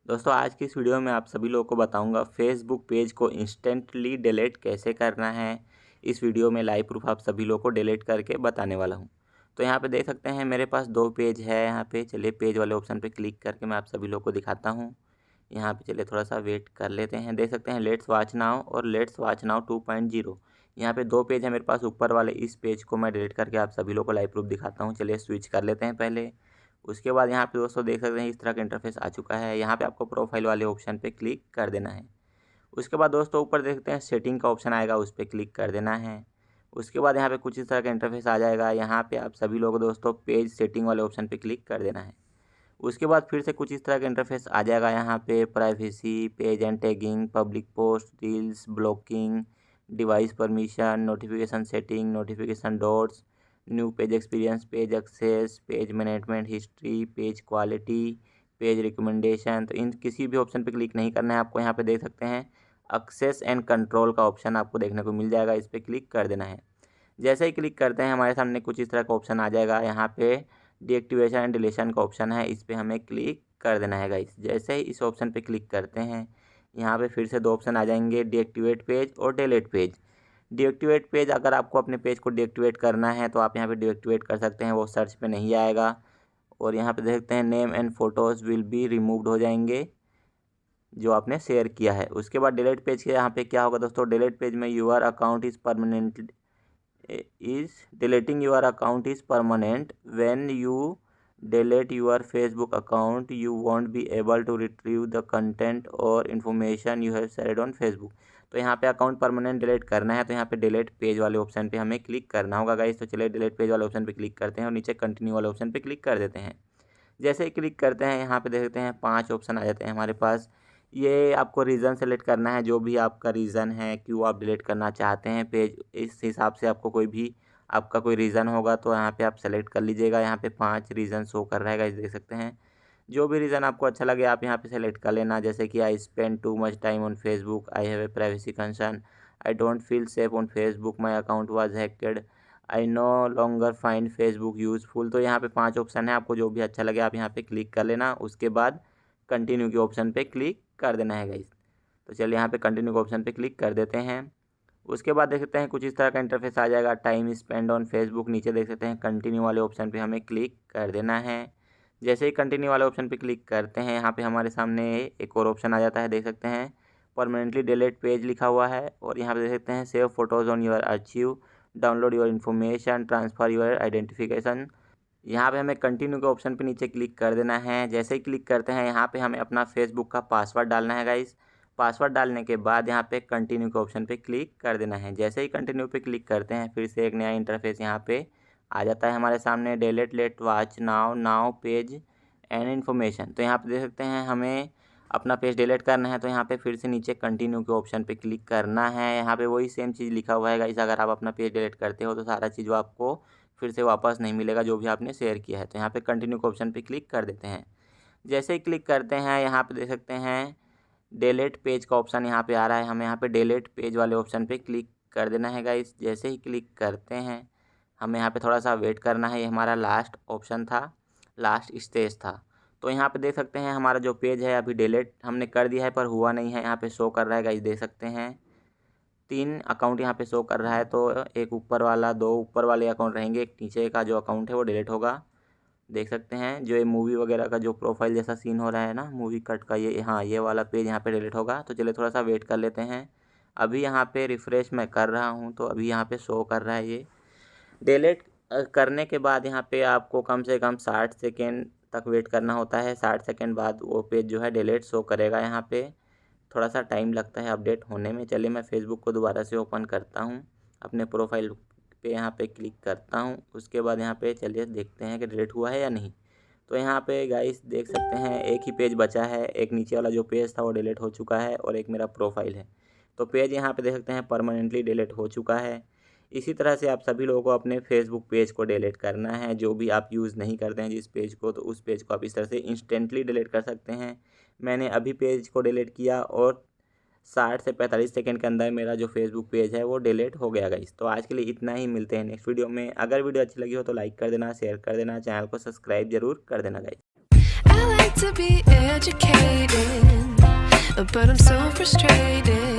दोस्तों आज की इस वीडियो में आप सभी लोगों को बताऊंगा फेसबुक पेज को इंस्टेंटली डिलीट कैसे करना है। इस वीडियो में लाइव प्रूफ आप सभी लोगों को डिलीट करके बताने वाला हूं। तो यहाँ पे देख सकते हैं मेरे पास 2 पेज है। यहाँ पे चलिए पेज वाले ऑप्शन पे क्लिक करके मैं आप सभी लोगों को दिखाता हूँ। यहाँ पे चलिए थोड़ा सा वेट कर लेते हैं। देख सकते हैं लेट्स वॉच नाउ और लेट्स वॉच नाउ 2.0। यहाँ पे 2 पेज है मेरे पास। ऊपर वाले इस पेज को मैं डिलीट करके आप सभी लोगों को लाइव प्रूफ दिखाता हूँ। चलिए स्विच कर लेते हैं पहले। उसके बाद यहाँ पे दोस्तों देख सकते हैं इस तरह का इंटरफेस आ चुका है। यहाँ पे आपको प्रोफाइल वाले ऑप्शन पे क्लिक कर देना है। उसके बाद दोस्तों ऊपर देखते हैं सेटिंग का ऑप्शन आएगा, उस पर क्लिक कर देना है। उसके बाद यहाँ पे कुछ इस तरह का इंटरफेस आ जाएगा। यहाँ पे आप सभी लोग दोस्तों पेज सेटिंग वाले ऑप्शन पे क्लिक कर देना है। उसके बाद फिर से कुछ इस तरह का इंटरफेस आ जाएगा। यहाँ पे privacy, page and tagging, public post, reels, blocking, device permission, notification setting, notification dots, new page experience, page access, page management history, page quality, page recommendation. तो इन किसी भी ऑप्शन पे क्लिक नहीं करना है आपको। यहाँ पे देख सकते हैं एक्सेस एंड कंट्रोल का ऑप्शन आपको देखने को मिल जाएगा, इस पर क्लिक कर देना है। जैसे ही क्लिक करते हैं हमारे सामने कुछ इस तरह का ऑप्शन आ जाएगा। यहाँ पे डीएक्टिवेशन एंड डिलीशन का ऑप्शन है, इस पर हमें क्लिक कर देना है गाइस। जैसे ही इस ऑप्शन पे क्लिक करते हैं यहाँ पे फिर से 2 ऑप्शन आ जाएंगे, डीएक्टिवेट पेज और डिलीट पेज। डीएक्टिवेट पेज अगर आपको अपने पेज को डीएक्टिवेट करना है तो आप यहाँ पे डीएक्टिवेट कर सकते हैं, वो सर्च पे नहीं आएगा। और यहाँ पे देखते हैं name and photos will be removed हो जाएंगे जो आपने शेयर किया है। उसके बाद डिलीट पेज के यहाँ पे क्या होगा दोस्तों, डिलीट पेज में your account is permanent deleting your account is permanent. When you delete your Facebook account you won't be able to retrieve the content or information you have shared on Facebook। तो यहाँ पे account permanent delete करना है तो यहाँ पे delete page वाले option पे हमें क्लिक करना होगा गाइस। तो चलिए डिलीट पेज वाले ऑप्शन पे क्लिक करते हैं और नीचे कंटिन्यू वाले ऑप्शन पे क्लिक कर देते हैं। जैसे ही क्लिक करते हैं यहाँ पे देखते हैं 5 ऑप्शन आ जाते हैं हमारे पास। ये आपको रीज़न सेलेक्ट करना है, जो भी आपका रीज़न है क्यों आप डिलीट करना चाहते हैं पेज, इस हिसाब से आपको कोई भी आपका कोई रीज़न होगा तो यहाँ पे आप सेलेक्ट कर लीजिएगा। यहाँ पे 5 रीज़न शो कर रहेगा, इस देख सकते हैं। जो भी रीज़न आपको अच्छा लगे आप यहाँ पे सेलेक्ट कर लेना। जैसे कि I spend too much time on Facebook, I have a privacy concern, I don't feel safe on Facebook, my account was hacked, I know longer find Facebook useful. तो यहाँ पे 5 ऑप्शन है, आपको जो भी अच्छा लगे आप यहाँ पे क्लिक कर लेना। उसके बाद कंटिन्यू के ऑप्शन पे क्लिक कर देना है गाइस। तो चलिए यहाँ पे कंटिन्यू के ऑप्शन पे क्लिक कर देते हैं। उसके बाद देख सकते हैं कुछ इस तरह का इंटरफेस आ जाएगा, टाइम स्पेंड ऑन फेसबुक। नीचे देख सकते हैं कंटिन्यू वाले ऑप्शन पे हमें क्लिक कर देना है। जैसे ही कंटिन्यू वाले ऑप्शन पे क्लिक करते हैं यहाँ पे हमारे सामने एक और ऑप्शन आ जाता है, देख सकते हैं परमानेंटली डिलीट पेज लिखा हुआ है। और यहाँ पे देख सकते हैं save photos on your archive, download your information, transfer your identification. यहाँ पे हमें कंटिन्यू के ऑप्शन पे नीचे क्लिक कर देना है। जैसे ही क्लिक करते हैं यहाँ पे हमें अपना फेसबुक का पासवर्ड डालना है गाइस। पासवर्ड डालने के बाद यहाँ पे कंटिन्यू के ऑप्शन पे क्लिक कर देना है। जैसे ही कंटिन्यू पे क्लिक करते हैं फिर से एक नया इंटरफेस यहाँ पे आ जाता है हमारे सामने, delete let watch now now page and information. तो यहाँ पे देख सकते हैं हमें अपना पेज डिलीट करना है तो यहाँ पे फिर से नीचे कंटिन्यू के ऑप्शन पे क्लिक करना है। यहाँ पे वही सेम चीज़ लिखा हुआ है गाइस, अगर आप अपना पेज डिलीट करते हो तो सारा चीज़ आपको फिर से वापस नहीं मिलेगा जो भी आपने शेयर किया है। तो यहाँ पे कंटिन्यू के ऑप्शन पे क्लिक कर देते हैं। जैसे ही क्लिक करते हैं यहाँ पे देख सकते हैं डिलीट पेज का ऑप्शन यहाँ पे आ रहा है, हमें यहाँ पे डिलीट पेज वाले ऑप्शन पे क्लिक कर देना है गाइस। जैसे ही क्लिक करते हैं हमें यहाँ पे थोड़ा सा वेट करना है, ये हमारा लास्ट ऑप्शन था, लास्ट स्टेज था। तो यहाँ पे देख सकते हैं हमारा जो पेज है अभी डिलीट हमने कर दिया है पर हुआ नहीं है, यहाँ पे शो कर रहा है गाइस। देख सकते हैं 3 अकाउंट यहाँ पे शो कर रहा है, तो एक ऊपर वाला, 2 ऊपर वाले अकाउंट रहेंगे, एक नीचे का जो अकाउंट है वो डिलीट होगा। देख सकते हैं जो ये मूवी वगैरह का जो प्रोफाइल जैसा सीन हो रहा है ना मूवी कट का, ये हाँ ये वाला पेज यहाँ पे डिलीट होगा। तो चलिए थोड़ा सा वेट कर लेते हैं। अभी यहाँ पे रिफ़्रेश मैं कर रहा हूँ तो अभी यहाँ पे शो कर रहा है ये डिलीट। करने के बाद यहाँ पे आपको कम से कम 60 सेकेंड तक वेट करना होता है। 60 सेकेंड बाद वो पेज जो है डिलीट शो करेगा। यहाँ पे थोड़ा सा टाइम लगता है अपडेट होने में। चलिए मैं फ़ेसबुक को दोबारा से ओपन करता हूँ, अपने प्रोफाइल पे यहाँ पे क्लिक करता हूँ। उसके बाद यहाँ पे चलिए देखते हैं कि डिलीट हुआ है या नहीं। तो यहाँ पे गाइस देख सकते हैं एक ही पेज बचा है, एक नीचे वाला जो पेज था वो डिलीट हो चुका है और एक मेरा प्रोफाइल है। तो पेज यहाँ पे देख सकते हैं परमानेंटली डिलीट हो चुका है। इसी तरह से आप सभी लोगों को अपने फेसबुक पेज को डिलीट करना है, जो भी आप यूज़ नहीं करते हैं जिस पेज को, तो उस पेज को आप इस तरह से इंस्टेंटली डिलीट कर सकते हैं। मैंने अभी पेज को डिलीट किया और 60 से 45 सेकंड के अंदर मेरा जो फेसबुक पेज है वो डिलीट हो गया गाइस। तो आज के लिए इतना ही, मिलते हैं नेक्स्ट वीडियो में। अगर वीडियो अच्छी लगी हो तो लाइक कर देना, शेयर कर देना, चैनल को सब्सक्राइब जरूर कर देना guys. but I'm so frustrated.